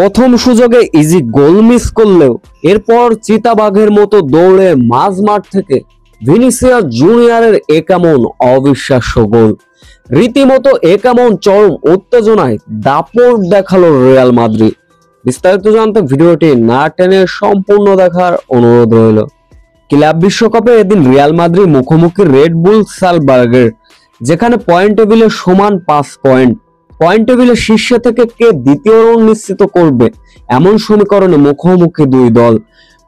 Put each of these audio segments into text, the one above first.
প্রথম সুযোগে easy goal miss করলেও এরপর চিতাবাঘের মতো দৌড়ে মাঝ মাঠ থেকে ভিনিসিয়াস জুনিয়রের একামন অবিশ্বাস্য গোল। রীতিমতো একামন চরম উত্তেজনায় দাপট দেখালো রিয়াল মাদ্রিদ। বিস্তারিত জানতে ভিডিওটি না টেনে সম্পূর্ণ দেখার অনুরোধ রইল। ক্লাব বিশ্বকাপে এদিন রিয়াল মাদ্রিদ মুখোমুখি রেড বুল সালজবার্গের, যেখানে পয়েন্ট টেবিলে সমান 5 পয়েন্ট। পয়েন্ট টেবিলের শীর্ষে থেকে কে দ্বিতীয় রাউন্ড নিশ্চিত করবে এমন সমীকরণে মুখোমুখি দুই দল।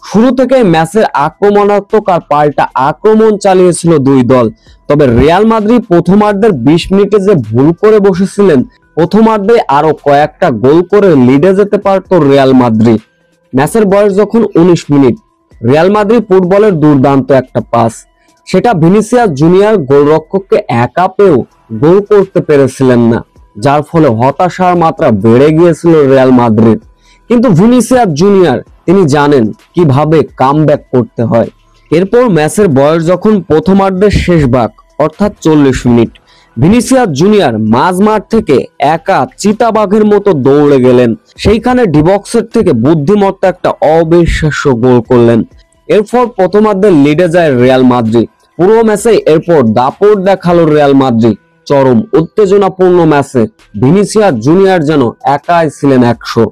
শুরু থেকে ম্যাচের আক্রমণাত্মক আর পাল্টা আক্রমণ চালিয়েছিল দুই দল। তবে রিয়াল মাদ্রিদ প্রথমার্ধের 20 মিনিটে যে ভুল করে বসেছিলেন, প্রথমার্ধে আরো কয়েকটা গোল করে লিডে যেতে পারত রিয়াল মাদ্রিদ। ম্যাচের বয়স যখন 19 মিনিট, রিয়াল মাদ্রিদ ফুটবলের দুর্দান্ত একটা পাস, সেটা ভিনিসিয়াস জুনিয়র গোলরক্ষককে একা পেয়েও গোল করতে পেরেছিলেন না, যার ফলে হতাশার মাত্রা বেড়ে গিয়েছিল রিয়াল মাদ্রিদ। কিন্তু ভিনিসিয়াস জুনিয়র তিনি জানেন কিভাবে কামব্যাক করতে হয়। এরপর ম্যাচের বয়স যখন প্রথমার্ধের শেষ ভাগ অর্থাৎ 40 মিনিট, ভিনিসিয়াস জুনিয়র মাঝ মাঠ থেকে একা চিতাবাঘের মতো দৌড়ে গেলেন। সেইখানে ডিবক্সের থেকে বুদ্ধিমত্তা একটা অবিশ্বাস্য গোল করলেন। এরপর প্রথমার্ধের লিডে যায় রিয়াল মাদ্রিদ। পুরো ম্যাচে এরপর দাপট দেখালো রিয়াল মাদ্রিদ। চরম উত্তেজনাপূর্ণ ম্যাচে ভিনিসিয়াস জুনিয়র যেন একাই ছিলেন 100।